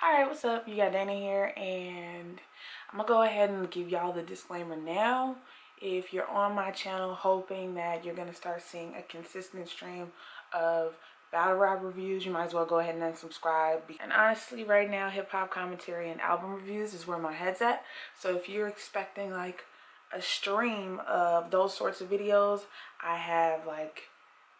Alright, what's up? You got Dana here, and I'm gonna go ahead and give y'all the disclaimer now. If you're on my channel hoping that you're gonna start seeing a consistent stream of battle rap reviews, you might as well go ahead and unsubscribe. And honestly, right now, hip-hop commentary and album reviews is where my head's at. So if you're expecting like a stream of those sorts of videos, I have like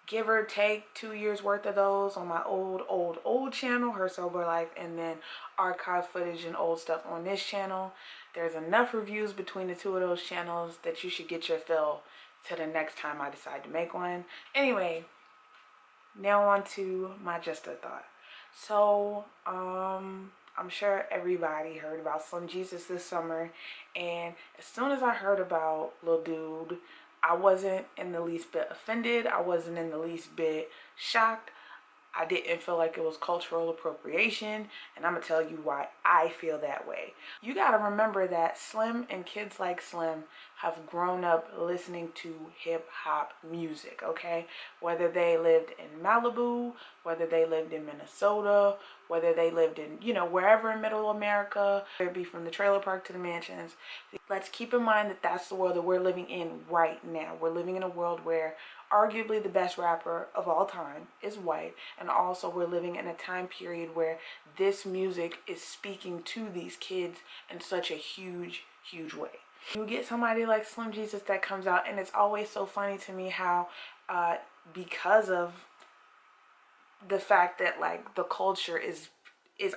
give or take 2 years worth of those on my old channel, Her Sober Life, and then archive footage and old stuff on this channel. There's enough reviews between the two of those channels that you should get your fill to the next time I decide to make one. Anyway, now on to my just a thought. So I'm sure everybody heard about Slim Jesus this summer, and as soon as I heard about Lil Dude, I wasn't in the least bit offended. I wasn't in the least bit shocked. I didn't feel like it was cultural appropriation, and I'm gonna tell you why I feel that way. You gotta remember that Slim and kids like Slim have grown up listening to hip-hop music, okay? Whether they lived in Malibu, whether they lived in Minnesota, whether they lived in, wherever in middle America, whether it be from the trailer park to the mansions. Let's keep in mind that that's the world that we're living in right now. We're living in a world where arguably the best rapper of all time is white, and also we're living in a time period where this music is speaking to these kids in such a huge way. You get somebody like Slim Jesus that comes out, and it's always so funny to me how because of the fact that like the culture is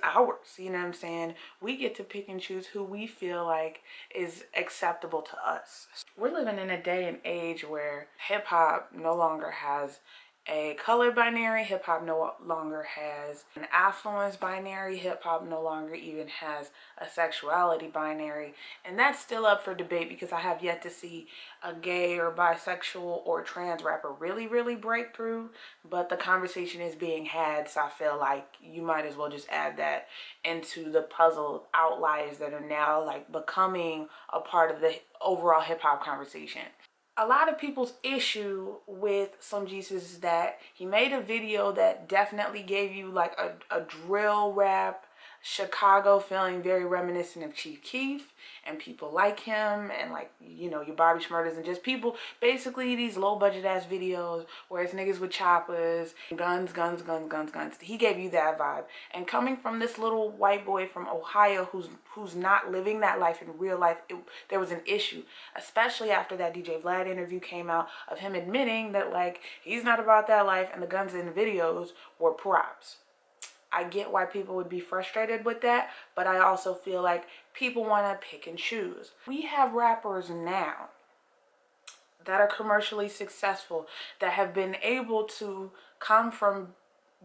ours, you know what I'm saying? We get to pick and choose who we feel like is acceptable to us. We're living in a day and age where hip-hop no longer has a color binary, hip-hop no longer has an affluence binary, hip-hop no longer even has a sexuality binary, and that's still up for debate because I have yet to see a gay or bisexual or trans rapper really break through, but the conversation is being had, so I feel like you might as well just add that into the puzzle outliers that are now like becoming a part of the overall hip-hop conversation. A lot of people's issue with Slim Jesus is that he made a video that definitely gave you like a drill rap Chicago feeling, very reminiscent of Chief Keef and people like him, and like, your Bobby Shmurdas, and just people, basically these low budget ass videos where it's niggas with choppers, guns. He gave you that vibe. And coming from this little white boy from Ohio who's not living that life in real life, there was an issue, especially after that DJ Vlad interview came out of him admitting that like he's not about that life and the guns in the videos were props. I get why people would be frustrated with that, but I also feel like people want to pick and choose. We have rappers now that are commercially successful that have been able to come from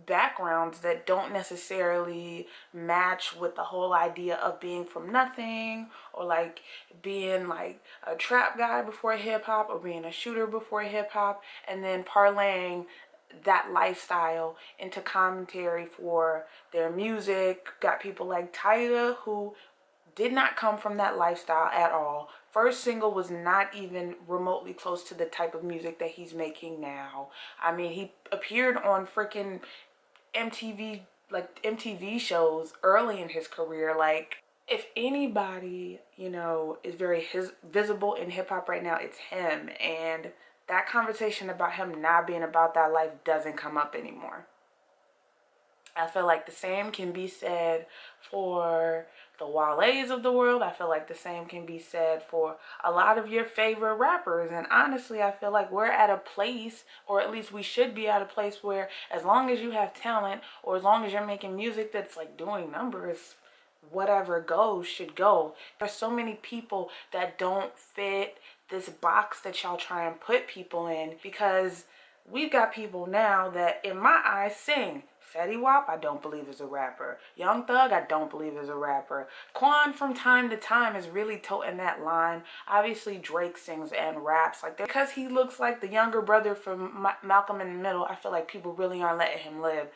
backgrounds that don't necessarily match with the whole idea of being from nothing, or like being like a trap guy before hip-hop, or being a shooter before hip-hop, and then parlaying that lifestyle into commentary for their music. Got people like Tyga, who did not come from that lifestyle at all. First single was not even remotely close to the type of music that he's making now. I mean, he appeared on freaking MTV shows early in his career. Like, if anybody, is very visible in hip-hop right now, it's him. And that conversation about him not being about that life doesn't come up anymore. I feel like the same can be said for the Wale's of the world. I feel like the same can be said for a lot of your favorite rappers. And honestly, I feel like we're at a place, or at least we should be at a place, where as long as you have talent, or as long as you're making music that's like doing numbers, whatever goes should go. There's so many people that don't fit this box that y'all try and put people in, because we've got people now that in my eyes sing. Fetty Wap, I don't believe is a rapper. Young Thug, I don't believe is a rapper. Quan from time to time is really toting that line. Obviously Drake sings and raps like that because he looks like the younger brother from Malcolm in the Middle. I feel like people really aren't letting him live.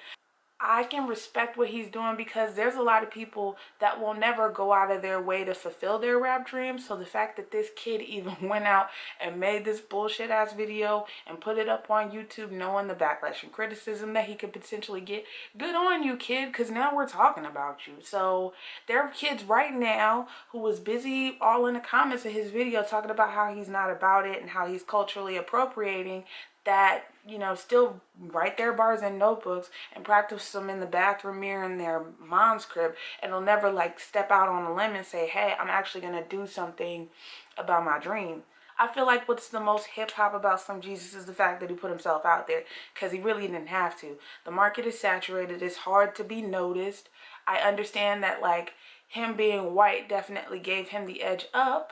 I can respect what he's doing because there's a lot of people that will never go out of their way to fulfill their rap dreams. So the fact that this kid even went out and made this bullshit ass video and put it up on YouTube knowing the backlash and criticism that he could potentially get, good on you, kid, because now we're talking about you. So there are kids right now who was busy all in the comments of his video talking about how he's not about it and how he's culturally appropriating, that, you know, still write their bars in notebooks and practice them in the bathroom mirror in their mom's crib, and they'll never like step out on a limb and say, hey, I'm actually gonna do something about my dream. I feel like what's the most hip-hop about Slim Jesus is the fact that he put himself out there, because he really didn't have to. The market is saturated. It's hard to be noticed. I understand that, like, him being white definitely gave him the edge up,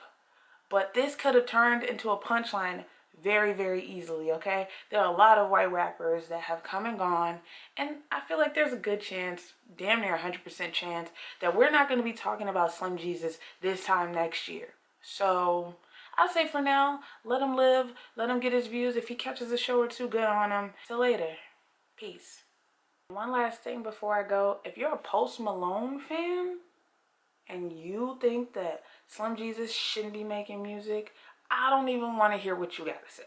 but this could have turned into a punchline very, very easily, okay? There are a lot of white rappers that have come and gone, and I feel like there's a good chance, damn near 100% chance, that we're not going to be talking about Slim Jesus this time next year. So I'll say for now, let him live, let him get his views. If he catches a show or two, good on him. Till later. Peace. One last thing before I go. If you're a Post Malone fan and you think that Slim Jesus shouldn't be making music, I don't even want to hear what you got to say.